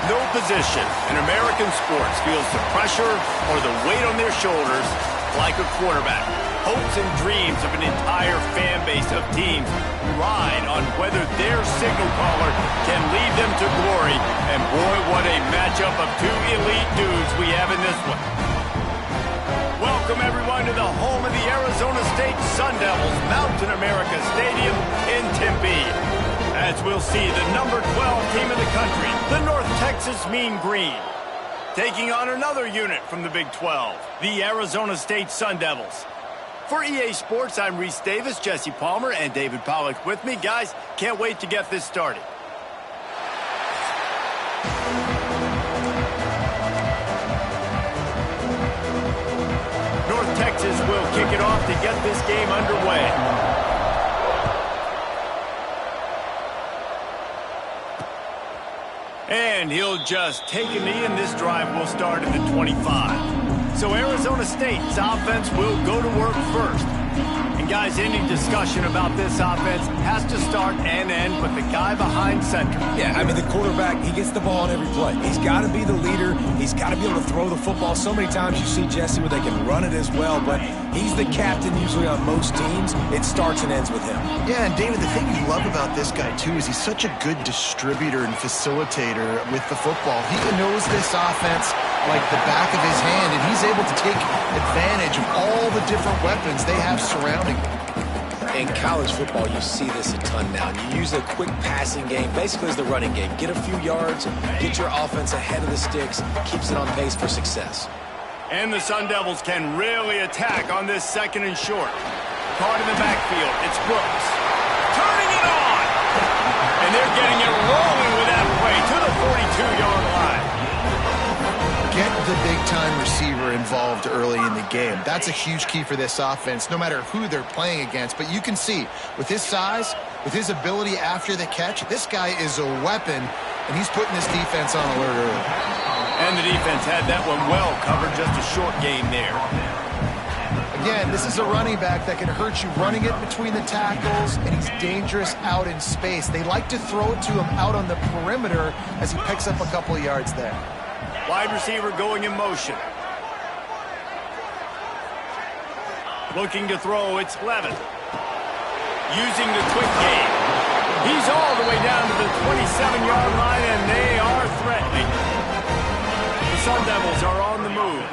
no position in American sports feels the pressure or the weight on their shoulders like a quarterback. Hopes and dreams of an entire fan base of teams ride on whether their signal caller can lead them to glory. And boy, what a matchup of two elite dudes we have in this one. Welcome, everyone, to the home of the Arizona State Sun Devils, Mountain America Stadium in Tempe. As we'll see, the number 12 team in the country, the North Texas Mean Green, taking on another unit from the Big 12, the Arizona State Sun Devils. For EA Sports, I'm Reese Davis, Jesse Palmer, and David Pollack with me. Guys, can't wait to get this started. North Texas will kick it off to get this game underway. And he'll just take a knee, and this drive will start at the 25. So Arizona State's offense will go to work first. And guys, any discussion about this offense has to start and end with the guy behind center. Yeah, I mean, the quarterback, he gets the ball on every play. He's got to be the leader. He's got to be able to throw the football. So many times you see, Jesse, where they can run it as well, but he's the captain usually on most teams. It starts and ends with him. Yeah, and David, the thing you love about this guy, too, is he's such a good distributor and facilitator with the football. He knows this offense like the back of his hand, and he's able to take advantage of all the different weapons they have surrounding him. In college football, you see this a ton now. You use a quick passing game, basically as the running game. Get a few yards, get your offense ahead of the sticks, keeps it on pace for success. And the Sun Devils can really attack on this second and short. Caught in the backfield, it's Brooks. Turning it on! And they're getting it rolling with that play to the 42-yard line. Get the big-time receiver involved early in the game. That's a huge key for this offense, no matter who they're playing against. But you can see, with his size, with his ability after the catch, this guy is a weapon, and he's putting this defense on alert early. And the defense had that one well covered, just a short gain there. Again, this is a running back that can hurt you running it between the tackles, and he's dangerous out in space. They like to throw it to him out on the perimeter as he picks up a couple of yards there. Wide receiver going in motion. Looking to throw, it's Levin. Using the quick game. He's all the way down to the 27-yard line, and they are threatening. The Sun Devils are on the move.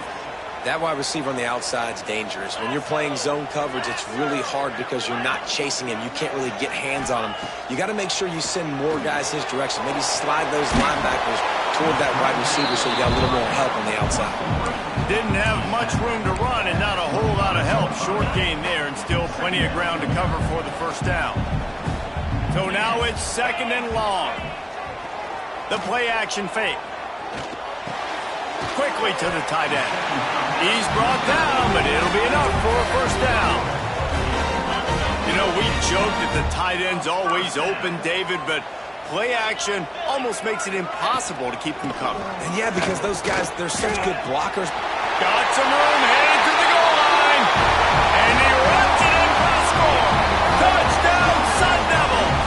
That wide receiver on the outside is dangerous. When you're playing zone coverage, it's really hard because you're not chasing him. You can't really get hands on him. You got to make sure you send more guys his direction. Maybe slide those linebackers toward that wide receiver so you got a little more help on the outside. Didn't have much room to run and not a whole lot of help. Short gain there and still plenty of ground to cover for the first down. So now it's second and long. The play action fake. Quickly to the tight end. He's brought down, but it'll be enough for a first down. You know, we joke that the tight end's always open, David, but play action almost makes it impossible to keep them covered. And yeah, because those guys, they're such good blockers. Got some room, headed to the goal line. And he runs it in for the score. Touchdown, Sun Devils.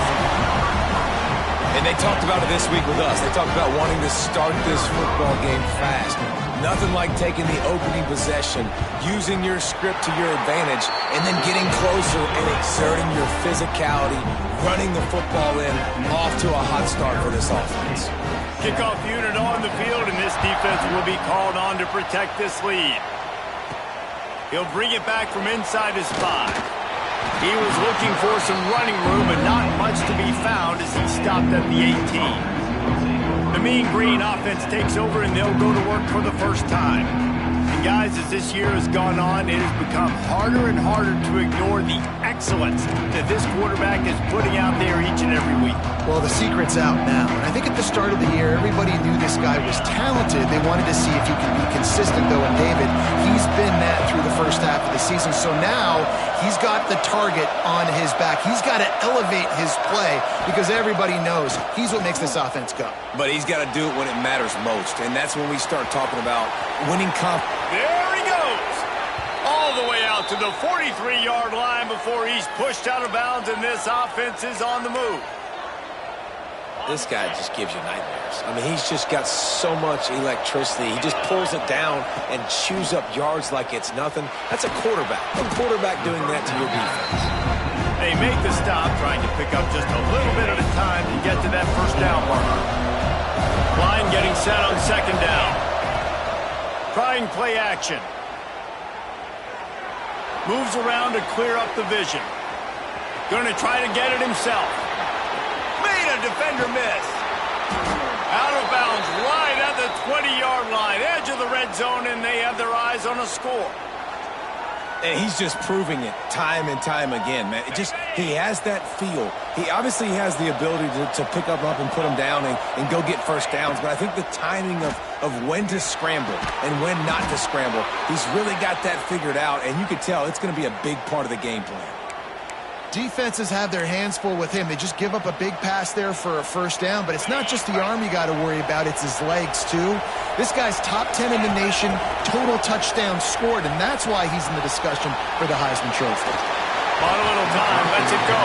And they talked about it this week with us. They talked about wanting to start this football game fast. Nothing like taking the opening possession, using your script to your advantage, and then getting closer and exerting your physicality, running the football in, off to a hot start for this offense. Kickoff unit on the field, and this defense will be called on to protect this lead. He'll bring it back from inside his 5. He was looking for some running room, but not much to be found as he stopped at the 18. The Mean Green offense takes over, and they'll go to work for the first time. And guys, as this year has gone on, it has become harder and harder to ignore the excellence that this quarterback is putting out there each and every week. Well, the secret's out now. And I think at the start of the year, everybody knew this guy was talented. They wanted to see if he could be consistent, though, and David, he's been that through the first half of the season. So now he's got the target on his back. He's got to elevate his play because everybody knows he's what makes this offense go. But he's got to do it when it matters most, and that's when we start talking about winning confidence. There he goes! All the way out to the 43-yard line before he's pushed out of bounds, and this offense is on the move. This guy just gives you nightmares. I mean, he's just got so much electricity. He just pulls it down and chews up yards like it's nothing. That's a quarterback. A quarterback doing that to your defense. They make the stop, trying to pick up just a little bit at a time to get to that first down marker. Line getting set on second down. Trying play action. Moves around to clear up the vision. Going to try to get it himself. Made a defender miss. Out of bounds right at the 20-yard line. Edge of the red zone, and they have their eyes on a score. And he's just proving it time and time again, man. He has that feel. He obviously has the ability to pick up and put him down and go get first downs. But I think the timing of when to scramble and when not to scramble, he's really got that figured out. And you can tell it's going to be a big part of the game plan. Defenses have their hands full with him. They just give up a big pass there for a first down, but it's not just the arm you got to worry about, it's his legs too. This guy's top 10 in the nation, total touchdowns scored, and that's why he's in the discussion for the Heisman Trophy. On a little time, lets it go.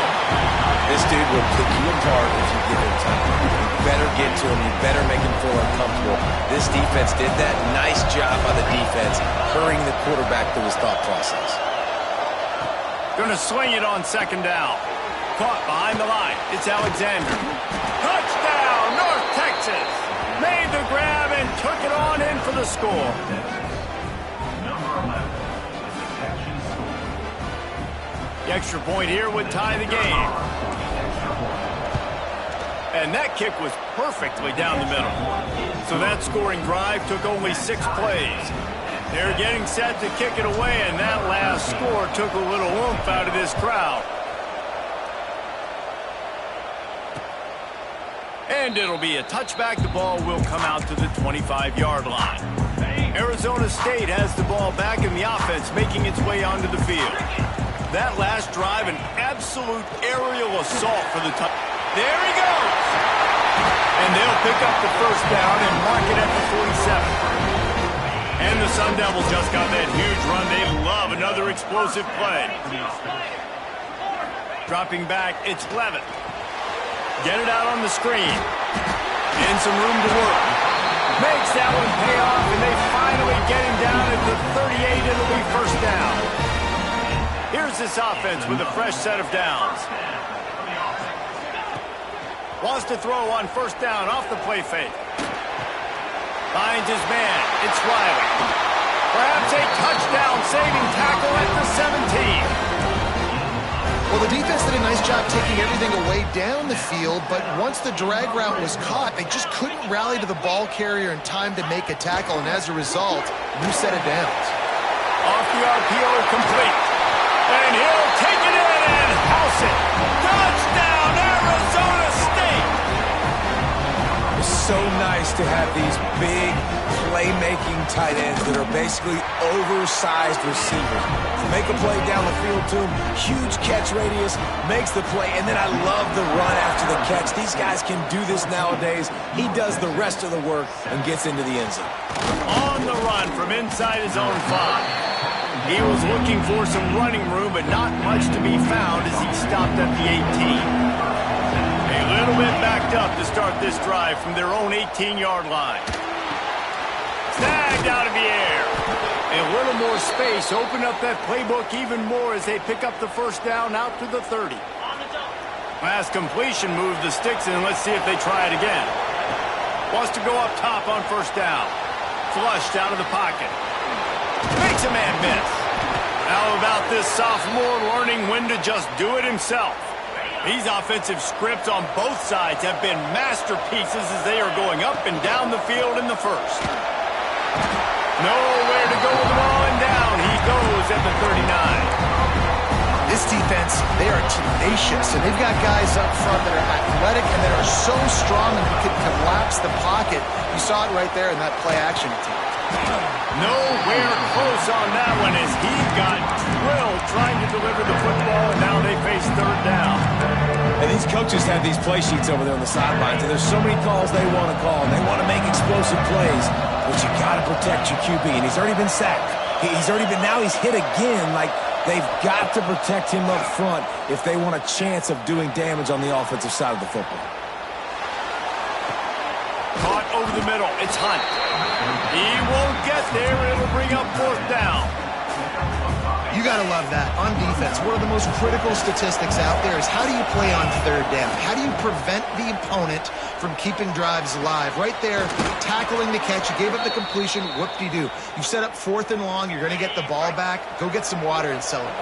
This dude will pick you apart if you give him time. You better get to him. You better make him feel uncomfortable. This defense did that. Nice job by the defense, hurrying the quarterback through his thought process. Going to swing it on second down. Caught behind the line. It's Alexander. Touchdown, North Texas. Made the grab and took it on in for the score. The extra point here would tie the game. And that kick was perfectly down the middle. So that scoring drive took only 6 plays. They're getting set to kick it away, and that last score took a little oomph out of this crowd. And it'll be a touchback. The ball will come out to the 25-yard line. Arizona State has the ball back in the offense, making its way onto the field. That last drive, an absolute aerial assault for the touchdown. There he goes! And they'll pick up the first down and mark it at the 47. And the Sun Devils just got that huge run. They love another explosive play. Dropping back, it's Levitt. Get it out on the screen. And some room to work. Makes that one pay off, and they finally get him down at the 38. It'll be first down. Here's this offense with a fresh set of downs. Wants to throw on first down off the play fake. Finds his man. It's Riley. Perhaps a touchdown-saving tackle at the 17. Well, the defense did a nice job taking everything away down the field, but once the drag route was caught, they just couldn't rally to the ball carrier in time to make a tackle, and as a result, new set of downs. Off the RPO, complete. And he'll take it in and house it. Touchdown, Arizona State! It's so nice to have these big playmaking tight ends that are basically oversized receivers. Make a play down the field to him, huge catch radius, makes the play, and then I love the run after the catch. These guys can do this nowadays. He does the rest of the work and gets into the end zone. On the run from inside his own 5. He was looking for some running room, but not much to be found as he stopped at the 18. A little bit backed up to start this drive from their own 18-yard line. Snagged out of the air. A little more space opened up that playbook even more as they pick up the first down out to the 30. Last completion moved the sticks in. Let's see if they try it again. Wants to go up top on first down. Flushed out of the pocket. Makes a man miss. How about this sophomore learning when to just do it himself? These offensive scripts on both sides have been masterpieces as they are going up and down the field in the first. Nowhere to go with the ball, and down he goes at the 39. This defense, they are tenacious, and they've got guys up front that are athletic and that are so strong that they can collapse the pocket. You saw it right there in that play-action attempt. Nowhere close on that one as he got drilled trying to deliver the football, and now they face third down. And these coaches have these play sheets over there on the sidelines, and there's so many calls they want to call, and they want to make explosive plays, but you got to protect your QB, and he's already been sacked. Now he's hit again. Like, they've got to protect him up front if they want a chance of doing damage on the offensive side of the football. over the middle. It's Hunt. He won't get there. It'll bring up 4th down. You got to love that. On defense, one of the most critical statistics out there is how do you play on 3rd down? How do you prevent the opponent from keeping drives alive? Right there, tackling the catch. You gave up the completion. Whoop-de-doo. You set up 4th and long. You're going to get the ball back. Go get some water and celebrate.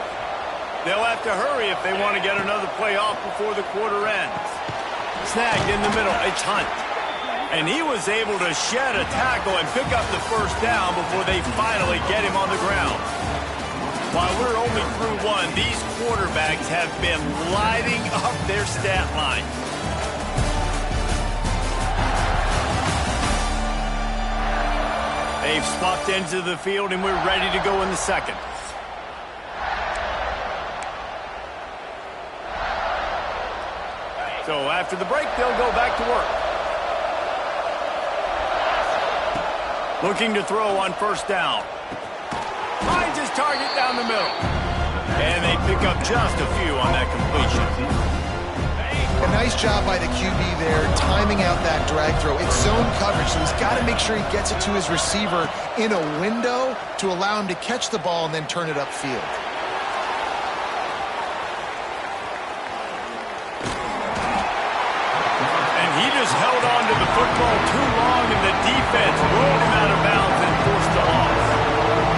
They'll have to hurry if they want to get another play off before the quarter ends. Snagged in the middle. It's Hunt. And he was able to shed a tackle and pick up the 1st down before they finally get him on the ground. While we're only through one, these quarterbacks have been lighting up their stat line. They've swapped ends of the field, and we're ready to go in the second. So after the break, they'll go back to work. Looking to throw on 1st down. Finds his target down the middle. And they pick up just a few on that completion. A nice job by the QB there, timing out that drag throw. It's zone coverage, so he's got to make sure he gets it to his receiver in a window to allow him to catch the ball and then turn it upfield. And he just held on to the football too long, and the defense rolled him out of bounds and forced the loss.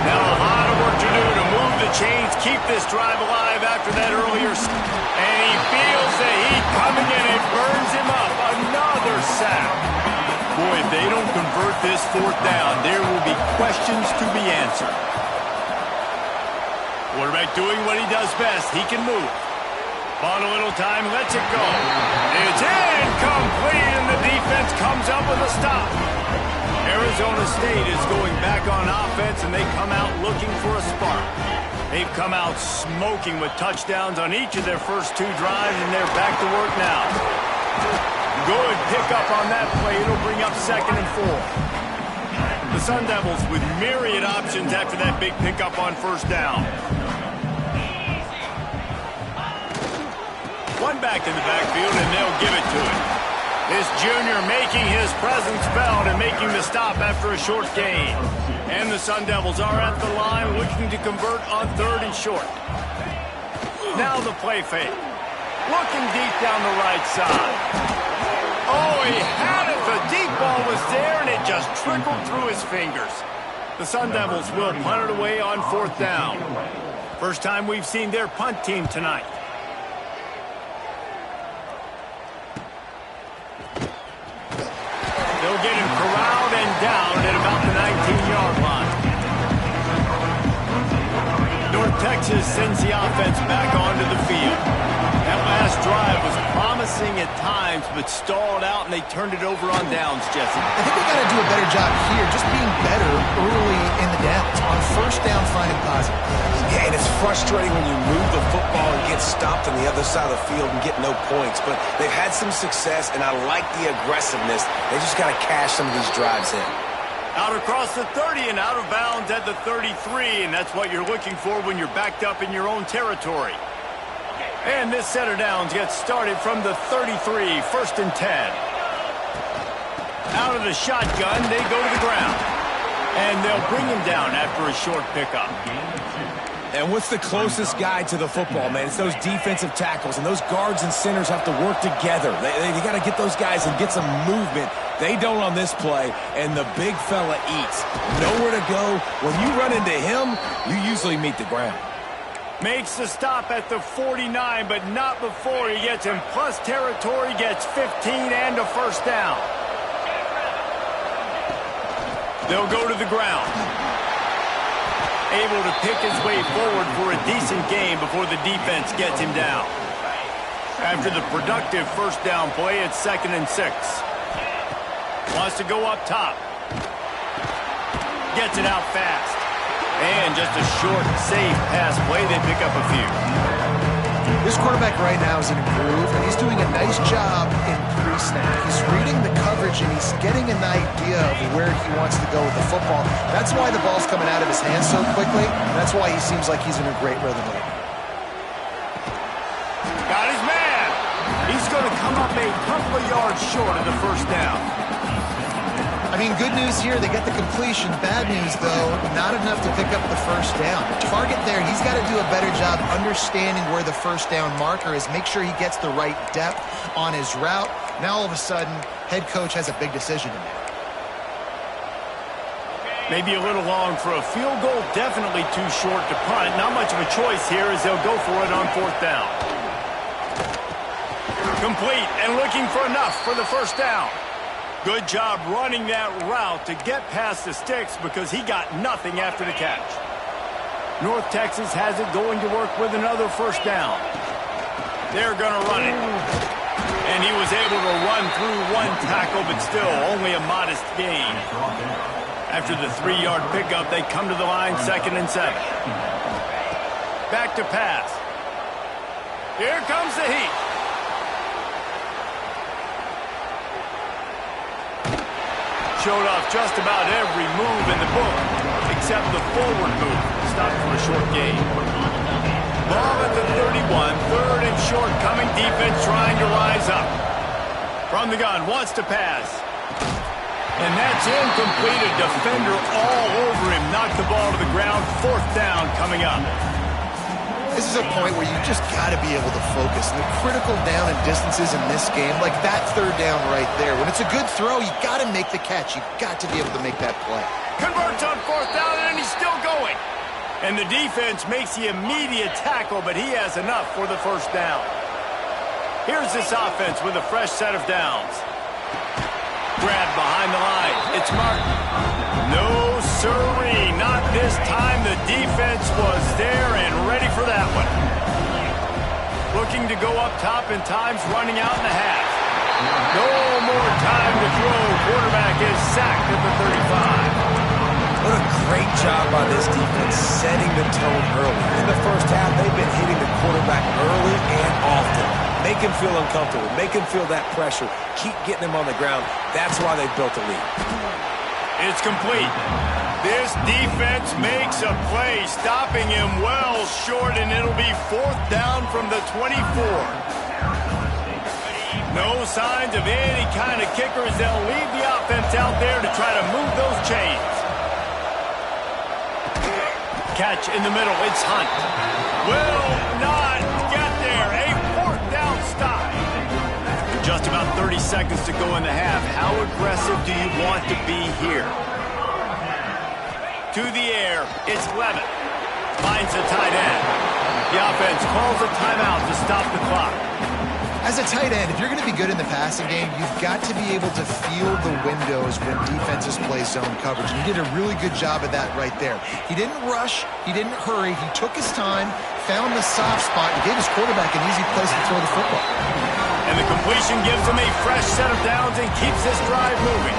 Now a lot of work to do to move the chains, keep this drive alive after that earlier. And he feels the heat coming in. It burns him up. Another sack. Boy, if they don't convert this 4th down, there will be questions to be answered. Quarterback doing what he does best. He can move. Bought a little time, lets it go. It's incomplete, and the defense comes up with a stop. Arizona State is going back on offense, and they come out looking for a spark. They've come out smoking with touchdowns on each of their first 2 drives, and they're back to work now. Good pickup on that play. It'll bring up 2nd and 4. The Sun Devils with myriad options after that big pickup on 1st down. One back in the backfield, and they'll give it to him. This junior making his presence felt and making the stop after a short gain. And the Sun Devils are at the line looking to convert on 3rd and short. Now the play fake. Looking deep down the right side. Oh, he had it. The deep ball was there, and it just trickled through his fingers. The Sun Devils will punt it away on 4th down. First time we've seen their punt team tonight. They'll get him corralled and down at about the 19-yard line. North Texas sends the offense back onto the field. That last drive was promising at times, but stalled out, and they turned it over on downs, Jesse. I think they got to do a better job here, just being better early in the downs. On 1st down, finding positive. Yeah, and it's frustrating when you move the football and get stopped on the other side of the field and get no points. But they've had some success, and I like the aggressiveness. They just got to cash some of these drives in. Out across the 30 and out of bounds at the 33, and that's what you're looking for when you're backed up in your own territory. And this set of downs gets started from the 33, 1st and 10. Out of the shotgun, they go to the ground. And they'll bring him down after a short pickup. And what's the closest guy to the football, man? It's those defensive tackles, and those guards and centers have to work together. They got to get those guys and get some movement. They don't on this play, and the big fella eats. Nowhere to go. When you run into him, you usually meet the ground. Makes the stop at the 49, but not before he gets in plus territory, gets 15 and a 1st down. They'll go to the ground. Able to pick his way forward for a decent gain before the defense gets him down. After the productive 1st down play, it's 2nd and 6. Wants to go up top. Gets it out fast. And just a short, safe pass play. They pick up a few. This quarterback right now is in a groove, and he's doing a nice job in pre-snap. He's reading the coverage, and he's getting an idea of where he wants to go with the football. That's why the ball's coming out of his hands so quickly. That's why he seems like he's in a great rhythm right now. Got his man. He's going to come up a couple of yards short of the 1st down. I mean, good news here, they get the completion. Bad news, though, not enough to pick up the first down. The target there, he's got to do a better job understanding where the first down marker is, make sure he gets the right depth on his route. Now, all of a sudden, head coach has a big decision to make. Maybe a little long for a field goal, definitely too short to punt. Not much of a choice here as they'll go for it on fourth down. Complete and looking for enough for the first down. Good job running that route to get past the sticks because he got nothing after the catch. North Texas has it going to work with another first down. They're going to run it. And he was able to run through one tackle, but still only a modest gain. After the 3-yard pickup, they come to the line, 2nd and 7. Back to pass. Here comes the heat. Showed off just about every move in the book, except the forward move. Stopped for a short gain. Ball at the 31, 3rd and short, coming defense trying to rise up. From the gun, wants to pass. And that's incomplete. A defender all over him. Knocked the ball to the ground. 4th down coming up. This is a point where you just got to be able to focus. And the critical down and distances in this game, like that 3rd down right there. When it's a good throw, you got to make the catch. You got to be able to make that play. Converts on 4th down, and he's still going. And the defense makes the immediate tackle, but he has enough for the first down. Here's this offense with a fresh set of downs. Grab behind the line. It's Martin. No sirree. Not this time. The defense was there and ready for that one. Looking to go up top, and time's running out in the half. No more time to throw. Quarterback is sacked at the 35. What a great job by this defense setting the tone early. In the first half, they've been hitting the quarterback early and often. Make him feel uncomfortable. Make him feel that pressure. Keep getting him on the ground. That's why they've built a lead. It's complete. This defense makes a play, stopping him well short, and it'll be 4th down from the 24. No signs of any kind of kickers. They'll leave the offense out there to try to move those chains. Catch in the middle. It's Hunt. Will not get there. A 4th down stop. Just about 30 seconds to go in the half. How aggressive do you want to be here? To the air. It's Levitt. Finds a tight end. The offense calls a timeout to stop the clock. As a tight end, if you're going to be good in the passing game, you've got to be able to feel the windows when defenses play zone coverage. And he did a really good job of that right there. He didn't rush. He didn't hurry. He took his time, found the soft spot, and gave his quarterback an easy place to throw the football. And the completion gives him a fresh set of downs and keeps this drive moving.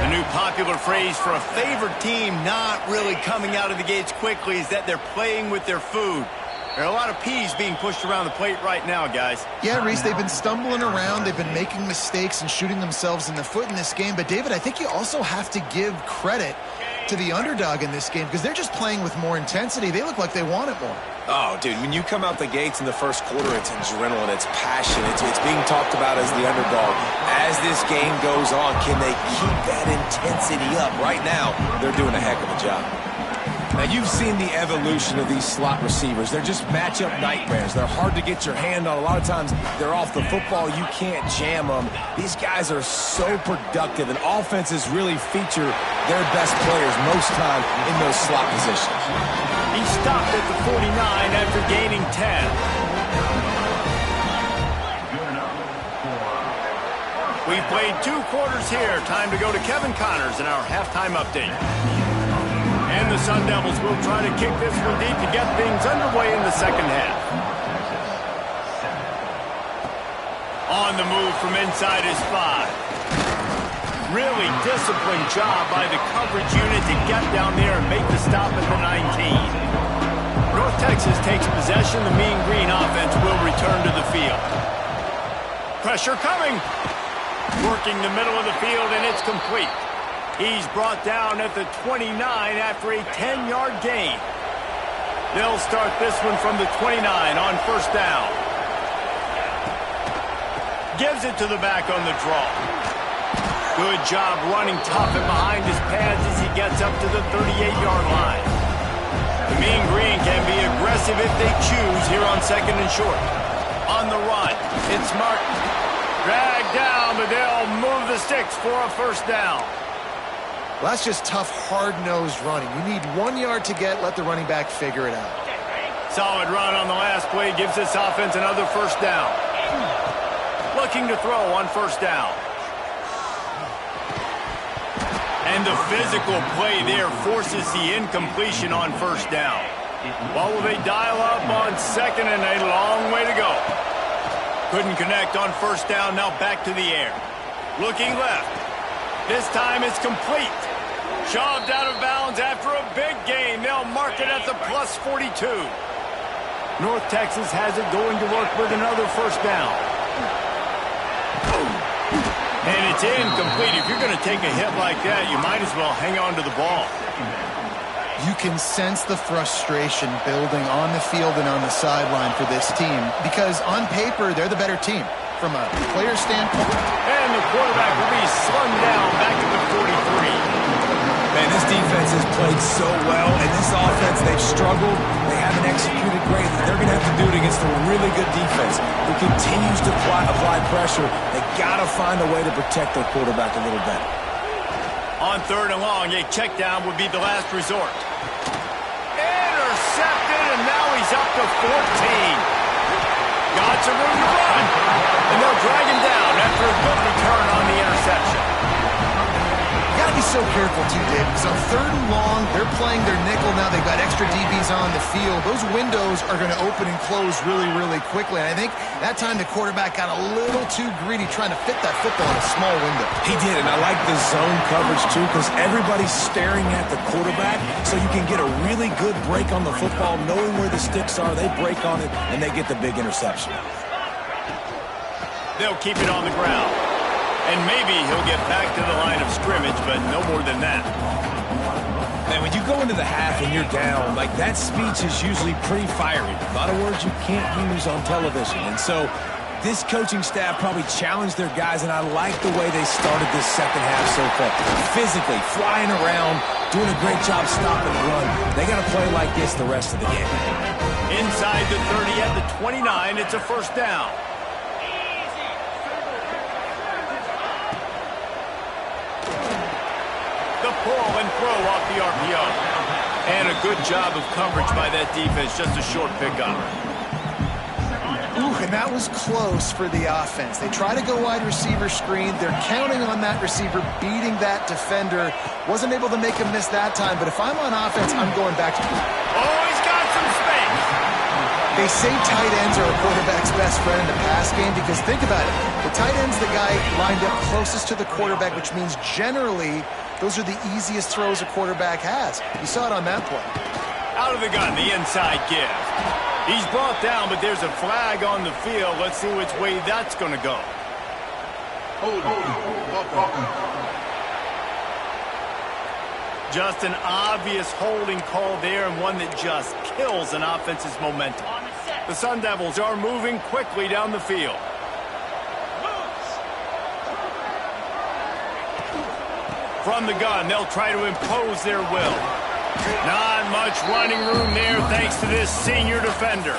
The new popular phrase for a favored team not really coming out of the gates quickly is that they're playing with their food. There are a lot of peas being pushed around the plate right now, guys. Yeah, Reese, they've been stumbling around. They've been making mistakes and shooting themselves in the foot in this game. But, David, I think you also have to give credit to the underdog in this game because they're just playing with more intensity. They look like they want it more. Oh, dude, when you come out the gates in the first quarter, it's adrenaline, it's passion, it's being talked about as the underdog. As this game goes on, can they keep that intensity up? Right now, they're doing a heck of a job. Now, you've seen the evolution of these slot receivers. They're just matchup nightmares. They're hard to get your hand on. A lot of times, they're off the football. You can't jam them. These guys are so productive, and offenses really feature their best players most time in those slot positions. He stopped at the 49 after gaining 10. We've played 2 quarters here. Time to go to Kevin Connors in our halftime update. And the Sun Devils will try to kick this one deep to get things underway in the second half. On the move from inside his 5. Really disciplined job by the coverage unit to get down there and make the stop at the 19. North Texas takes possession. The Mean Green offense will return to the field. Pressure coming. Working the middle of the field, and it's complete. He's brought down at the 29 after a 10-yard gain. They'll start this one from the 29 on first down. Gives it to the back on the draw. Good job running tough and behind his pads as he gets up to the 38-yard line. The Mean Green can be aggressive if they choose here on 2nd and short. On the run, it's Martin. Dragged down, but they'll move the sticks for a first down. Well, that's just tough, hard-nosed running. You need 1 yard to get, let the running back figure it out. Solid run on the last play gives this offense another first down. Looking to throw on first down. And the physical play there forces the incompletion on first down. What will they dial up on 2nd and a long way to go? Couldn't connect on first down, now back to the air. Looking left. This time it's complete. Shoved out of bounds after a big gain. They'll mark it at the plus 42. North Texas has it going to work with another first down. And it's incomplete. If you're going to take a hit like that, you might as well hang on to the ball. You can sense the frustration building on the field and on the sideline for this team because on paper, they're the better team from a player standpoint. And the quarterback will be slung down back to the 43. Man, this defense has played so well, and this offense, they've struggled. They haven't executed great. They're going to have to do it against a really good defense who continues to apply pressure. They got to find a way to protect their quarterback a little better. On 3rd and long, a check down would be the last resort. Intercepted, and now he's up to 14. Got some room to run, and they'll drag him down after a good return on the interception. You got to be so careful, too, Dave, because on 3rd and long, they're playing their nickel now. They've got extra DBs on the field. Those windows are going to open and close really, really quickly. And I think that time the quarterback got a little too greedy trying to fit that football in a small window. He did, and I like the zone coverage, too, because everybody's staring at the quarterback, so you can get a really good break on the football, knowing where the sticks are. They break on it, and they get the big interception. They'll keep it on the ground. And maybe he'll get back to the line of scrimmage, but no more than that. Man, when you go into the half and you're down, like that speech is usually pretty fiery. A lot of words you can't use on television. And so this coaching staff probably challenged their guys, and I like the way they started this second half so far. Physically, flying around, doing a great job stopping the run. They got to play like this the rest of the game. Inside the 30 at the 29, it's a first down. The pull and throw off the RPO. And a good job of coverage by that defense, just a short pickup. Ooh, and that was close for the offense. They try to go wide receiver screen. They're counting on that receiver beating that defender. Wasn't able to make him miss that time, but if I'm on offense, I'm going back to... Oh, he's got some space! They say tight ends are a quarterback's best friend in the pass game because think about it. The tight end's the guy lined up closest to the quarterback, which means generally those are the easiest throws a quarterback has. You saw it on that play. Out of the gun, the inside give. He's brought down, but there's a flag on the field. Let's see which way that's going to go. Just an obvious holding call there, and one that just kills an offense's momentum. The Sun Devils are moving quickly down the field. From the gun, they'll try to impose their will. Not much running room there thanks to this senior defender.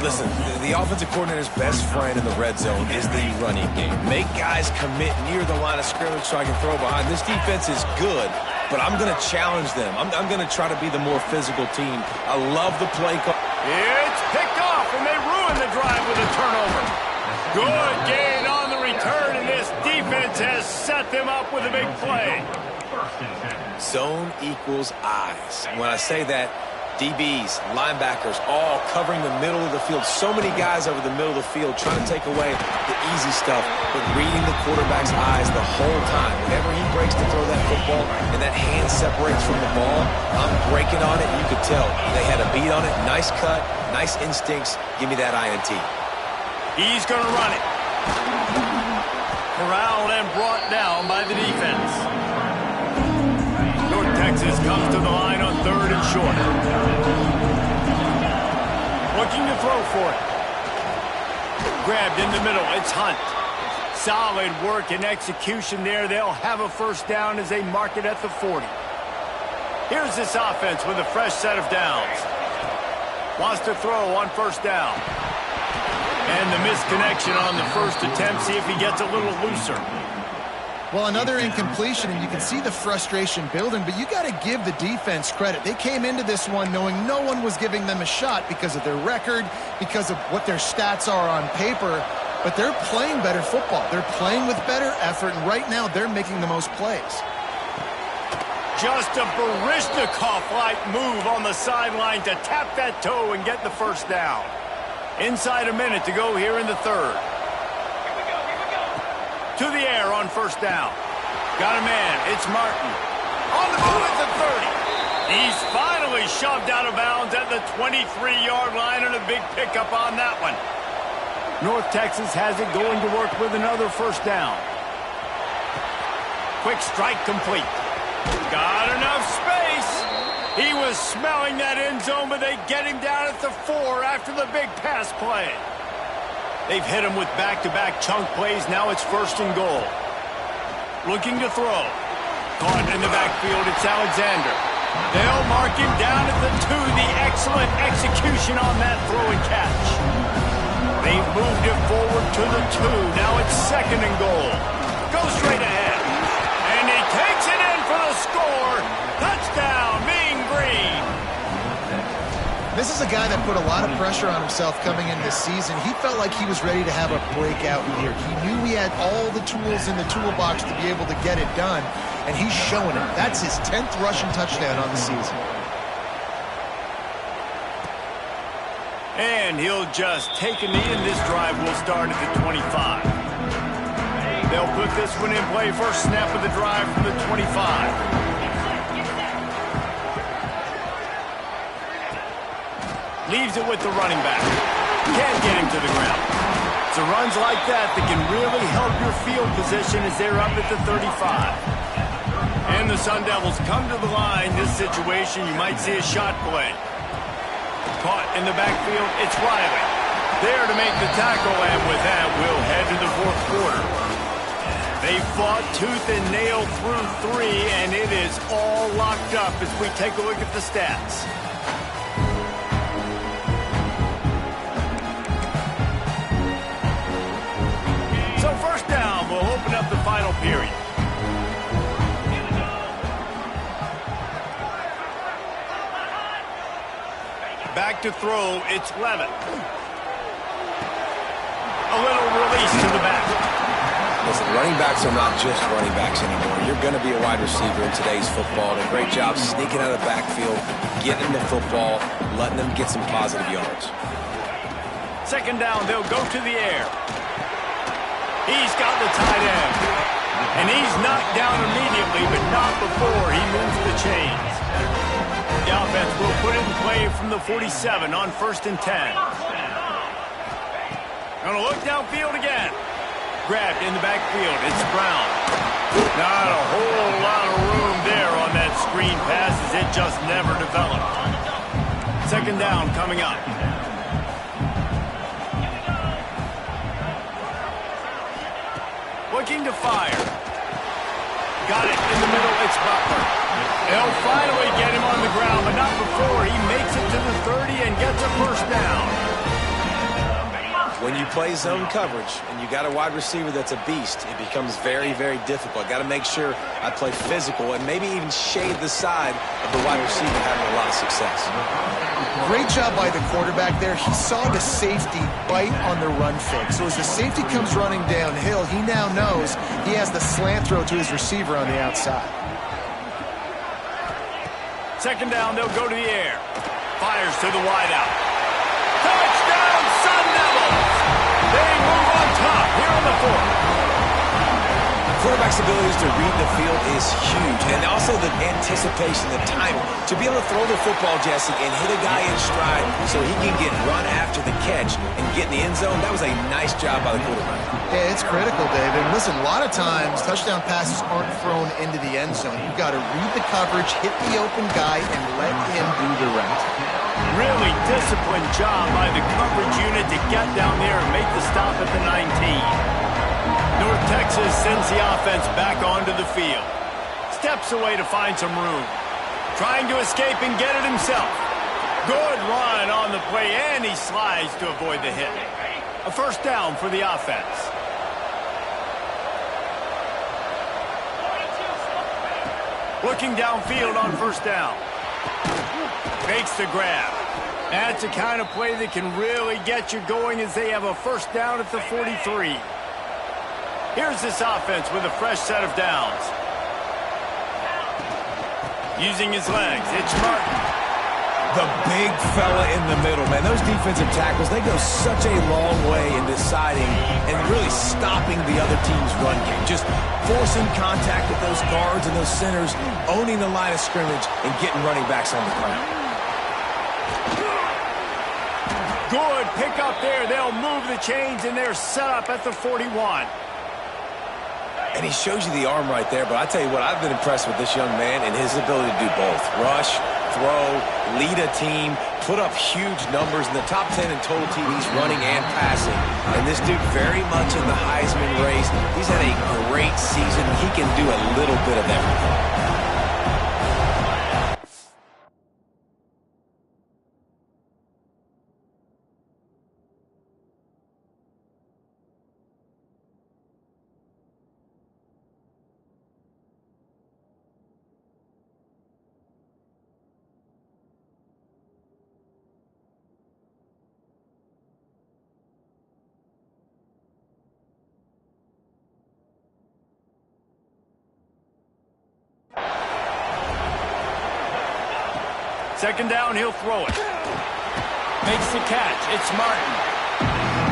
Listen, the offensive coordinator's best friend in the red zone is the running game. Make guys commit near the line of scrimmage so I can throw behind. This defense is good, but I'm going to challenge them. I'm going to try to be the more physical team. I love the play call. It's picked off, and they ruin the drive with a turnover. Good gain on the return, and this defense has set them up with a big play. Zone equals eyes. When I say that, DBs, linebackers, all covering the middle of the field. So many guys over the middle of the field trying to take away the easy stuff, but reading the quarterback's eyes the whole time. Whenever he breaks to throw that football and that hand separates from the ball, I'm breaking on it. You could tell they had a beat on it. Nice cut, nice instincts. Give me that INT. He's going to run it. Corralled and brought down by the defense. North Texas comes to the line on 3rd and short. Looking to throw for it. Grabbed in the middle. It's Hunt. Solid work and execution there. They'll have a first down as they mark it at the 40. Here's this offense with a fresh set of downs. Wants to throw on first down. And the misconnection on the first attempt. See if he gets a little looser. Well, another incompletion, and you can see the frustration building, but you got to give the defense credit. They came into this one knowing no one was giving them a shot because of their record, because of what their stats are on paper, but they're playing better football. They're playing with better effort, and right now they're making the most plays. Just a Baryshnikov-like move on the sideline to tap that toe and get the first down. Inside a minute to go here in the third. To the air on first down. Got a man. It's Martin. On the move at the 30. He's finally shoved out of bounds at the 23-yard line, and a big pickup on that one. North Texas has it going to work with another first down. Quick strike complete. Got enough space. He was smelling that end zone, but they get him down at the 4 after the big pass play. They've hit him with back-to-back chunk plays. Now it's first and goal. Looking to throw. Caught in the backfield. It's Alexander. They'll mark him down at the 2. The excellent execution on that throw and catch. They've moved it forward to the 2. Now it's second and goal. Go straight ahead. And he takes it in for the score. Touchdown, Mean Green. This is a guy that put a lot of pressure on himself coming in this season. He felt like he was ready to have a breakout year. He knew he had all the tools in the toolbox to be able to get it done, and he's showing it. That's his 10th rushing touchdown on the season. And he'll just take a knee, and this drive will start at the 25. They'll put this one in play. First snap of the drive from the 25. Leaves it with the running back. Can't get him to the ground. So runs like that can really help your field position as they're up at the 35. And the Sun Devils come to the line. This situation, you might see a shot play. Caught in the backfield, it's Riley. There to make the tackle, and with that, we'll head to the fourth quarter. They fought tooth and nail through 3, and it is all locked up as we take a look at the stats. So first down, we'll open up the final period. Back to throw, it's Levitt. A little release to the back. Listen, running backs are not just running backs anymore. You're going to be a wide receiver in today's football. And a great job sneaking out of the backfield, getting the football, letting them get some positive yards. Second down, they'll go to the air. He's got the tight end. And he's knocked down immediately, but not before he moves the chains. The offense will put it in play from the 47 on first and 10. Gonna look downfield again. Grabbed in the backfield. It's Brown. Not a whole lot of room there on that screen pass as it just never developed. Second down coming up. Looking to fire. Got it in the middle. It's Butler. They'll finally get him on the ground, but not before he makes it to the 30 and gets a first down. When you play zone coverage and you got a wide receiver that's a beast, it becomes very, very difficult. Got to make sure I play physical and maybe even shade the side of the wide receiver having a lot of success. Great job by the quarterback there. He saw the safety bite on the run fake. So as the safety comes running downhill, he now knows he has the slant throw to his receiver on the outside. Second down, they'll go to the air. Fires to the wideout. Touchdown, Sun Devils! They move on top here on the fourth. Quarterback's abilities to read the field is huge, and also the anticipation, the timing. To be able to throw the football, Jesse, and hit a guy in stride so he can get run after the catch and get in the end zone, that was a nice job by the quarterback. Yeah, it's critical, David. Listen, a lot of times touchdown passes aren't thrown into the end zone. You've got to read the coverage, hit the open guy, and let him do the rest. Really disciplined job by the coverage unit to get down there and make the stop at the 19. North North Texas sends the offense back onto the field. Steps away to find some room. Trying to escape and get it himself. Good run on the play, and he slides to avoid the hit. A first down for the offense. Looking downfield on first down. Makes the grab. That's the kind of play that can really get you going as they have a first down at the 43. Here's this offense with a fresh set of downs. Using his legs, it's Martin. The big fella in the middle, man. Those defensive tackles, they go such a long way in deciding and really stopping the other team's run game. Just forcing contact with those guards and those centers, owning the line of scrimmage, and getting running backs on the ground. Good pick up there. They'll move the chains, and they're set up at the 41. And he shows you the arm right there, but I tell you what, I've been impressed with this young man and his ability to do both. Rush, throw, lead a team, put up huge numbers in the top 10 in total TDs running and passing. And this dude very much in the Heisman race. He's had a great season. He can do a little bit of everything. Second down, he'll throw it. Makes the catch. It's Martin.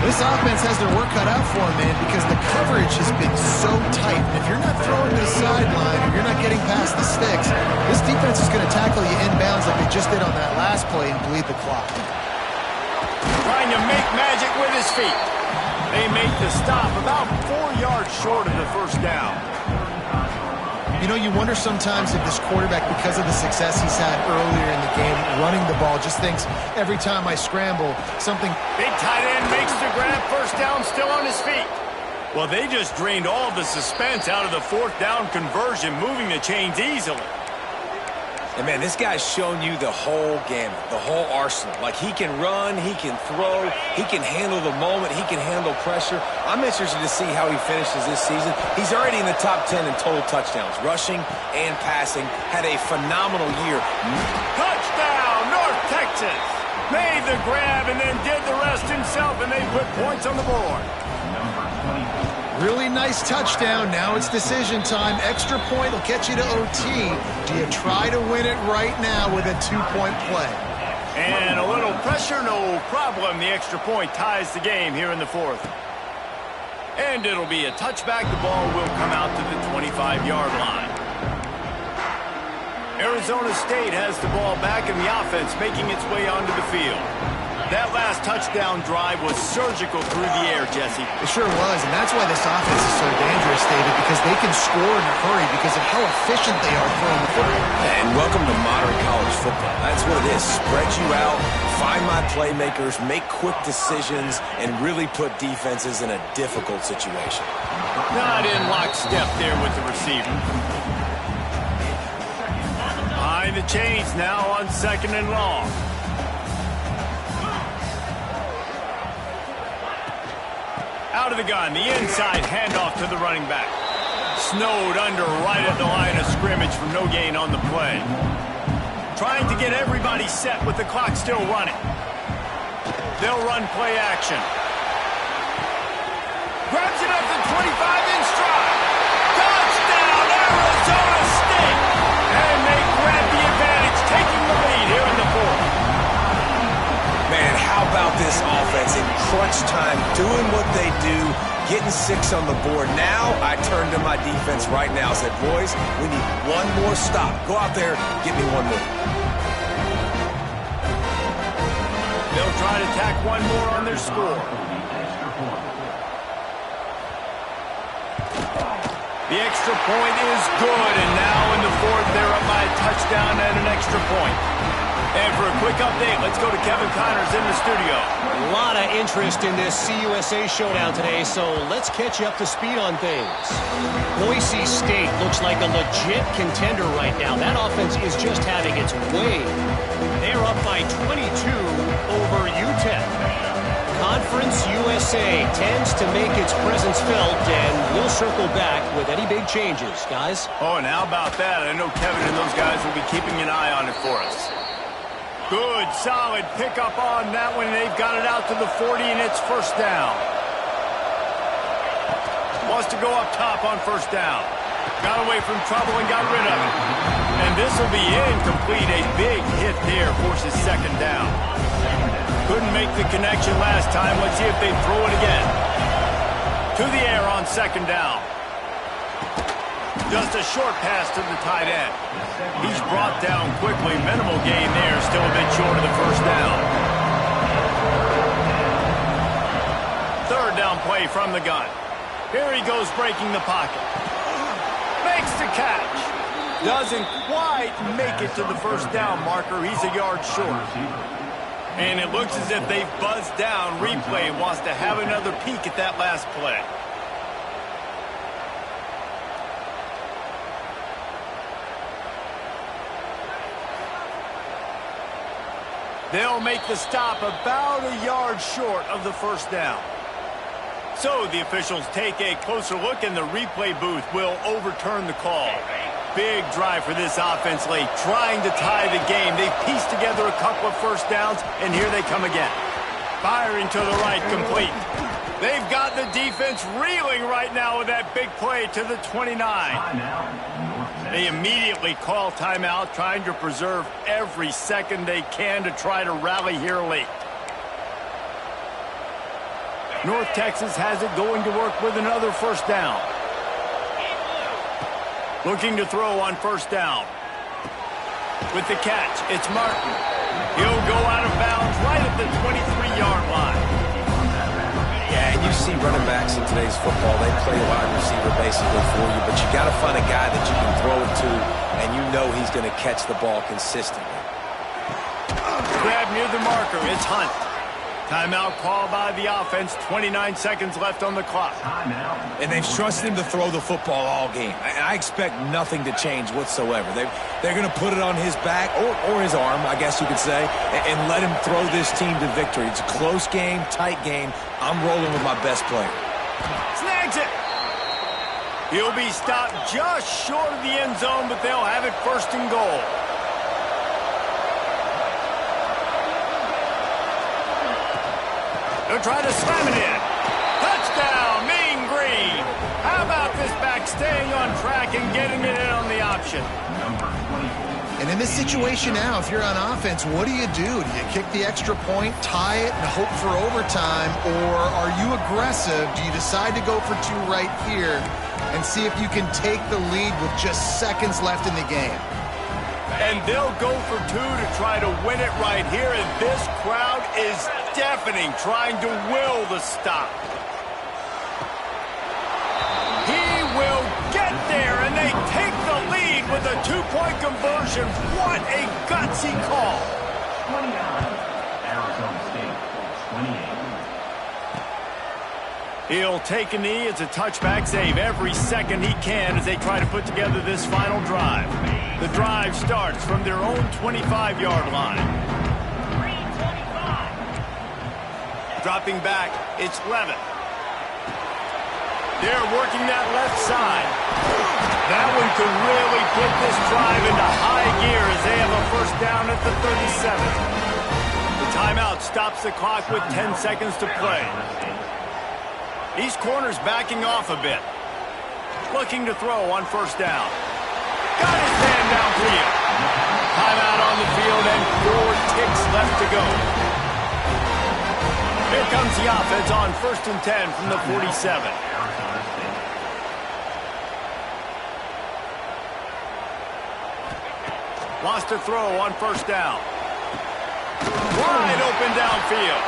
This offense has their work cut out for him, man, because the coverage has been so tight. And if you're not throwing to the sideline or you're not getting past the sticks, this defense is going to tackle you inbounds like they just did on that last play and bleed the clock. Trying to make magic with his feet. They make the stop about 4 yards short of the first down. You know, you wonder sometimes if this quarterback, because of the success he's had earlier in the game, running the ball, just thinks every time I scramble, something... Big tight end makes the grab. First down, still on his feet. Well, they just drained all the suspense out of the fourth down conversion, moving the chains easily. And, man, this guy's shown you the whole gamut, the whole arsenal. Like, he can run, he can throw, he can handle the moment, he can handle pressure. I'm interested to see how he finishes this season. He's already in the top 10 in total touchdowns, rushing and passing. Had a phenomenal year. Touchdown, North Texas. Made the grab and then did the rest himself, and they put points on the board. Really nice touchdown. Now it's decision time. Extra point will get you to OT. Do you try to win it right now with a two-point play? And a little pressure, no problem. The extra point ties the game here in the fourth. And it'll be a touchback. The ball will come out to the 25-yard line. Arizona State has the ball back, and the offense making its way onto the field. That last touchdown drive was surgical through the air, Jesse. It sure was, and that's why this offense is so dangerous, David, because they can score in a hurry because of how efficient they are throwing the football. And welcome to modern college football. That's what it is. Spread you out, find my playmakers, make quick decisions, and really put defenses in a difficult situation. Not in lockstep there with the receiver. Behind the chains now on second and long. Out of the gun, the inside handoff to the running back. Snowed under right at the line of scrimmage for no gain on the play. Trying to get everybody set with the clock still running. They'll run play action. Grabs it up to 25 in stride. Touchdown, Arizona State. And they grab the advantage, taking the lead here in the fourth. Man, how about this offense in crunch time, doing what they do, getting 6 on the board. Now I turn to my defense right now and said, boys, we need one more stop. Go out there, get me one more. They'll try to tack one more on their score. The extra point is good, and now in the fourth, they're up by a touchdown and an extra point. And for a quick update, let's go to Kevin Connors in the studio. A lot of interest in this CUSA showdown today, so let's catch you up to speed on things. Boise State looks like a legit contender right now. That offense is just having its way. They're up by 22 over UTEP. Conference USA tends to make its presence felt, and we'll circle back with any big changes, guys. Oh, and how about that? I know Kevin and those guys will be keeping an eye on it for us. Good, solid pickup on that one. They've got it out to the 40, and it's first down. Wants to go up top on first down. Got away from trouble and got rid of it. And this will be incomplete. A big hit there forces second down. Couldn't make the connection last time. Let's see if they throw it again. To the air on second down. Just a short pass to the tight end. He's brought down quickly. Minimal gain there. Still a bit short of the first down. Third down play from the gun. Here he goes breaking the pocket. Makes the catch. Doesn't quite make it to the first down marker. He's a yard short. And it looks as if they've buzzed down. Replay wants to have another peek at that last play. They'll make the stop about a yard short of the first down. So the officials take a closer look, and the replay booth will overturn the call. Big drive for this offense late, trying to tie the game. They've pieced together a couple of first downs, and here they come again. Firing to the right, complete. They've got the defense reeling right now with that big play to the 29. They immediately call timeout, trying to preserve every second they can to try to rally here late. North Texas has it, going to work with another first down. Looking to throw on first down. With the catch, it's Martin. He'll go out of bounds right at the 23-yard line. Yeah, and you see running backs in today's football, they play wide receiver basically for you, but you got to find a guy that you can throw it to, and you know he's going to catch the ball consistently. Grab near the marker, it's Hunt. Timeout called by the offense, 29 seconds left on the clock. And they've trusted him to throw the football all game. I expect nothing to change whatsoever. They're going to put it on his back, or his arm, I guess you could say, and let him throw this team to victory. It's a close game, tight game. I'm rolling with my best player. Snags it. He'll be stopped just short of the end zone, but they'll have it first and goal. They'll try to slam it in. Touchdown, Mean Green. How about this back staying on track and getting it in on the option? And in this situation now, if you're on offense, what do? Do you kick the extra point, tie it, and hope for overtime? Or are you aggressive? Do you decide to go for two right here and see if you can take the lead with just seconds left in the game? And they'll go for two to try to win it right here. And this crowd is deafening, trying to will the stop. He will get there, and they take the lead with a two-point conversion. What a gutsy call. 29, Arizona State, 28. He'll take a knee. It's a touchback save every second he can as they try to put together this final drive. The drive starts from their own 25-yard line. Dropping back, it's Levitt. They're working that left side. That one could really put this drive into high gear as they have a first down at the 37. The timeout stops the clock with 10 seconds to play. These corners backing off a bit. Looking to throw on first down. Got his man downfield. Timeout on the field and 4 ticks left to go. Here comes the offense on 1st and 10 from the 47. Lost a throw on first down. Wide open downfield.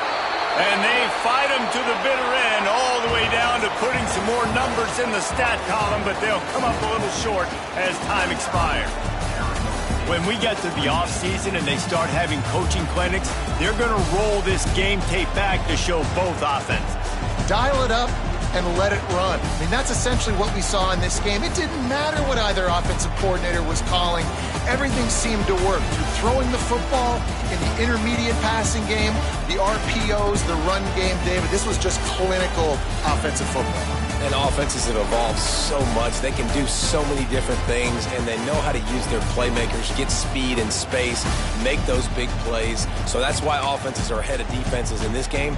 And they fight him to the bitter end, all the way down to putting some more numbers in the stat column, but they'll come up a little short as time expires. When we get to the offseason and they start having coaching clinics, they're going to roll this game tape back to show both offenses. Dial it up and let it run. I mean, that's essentially what we saw in this game. It didn't matter what either offensive coordinator was calling. Everything seemed to work. Through throwing the football, in the intermediate passing game, the RPOs, the run game, David, this was just clinical offensive football. And offenses have evolved so much. They can do so many different things, and they know how to use their playmakers, get speed and space, make those big plays. So that's why offenses are ahead of defenses in this game.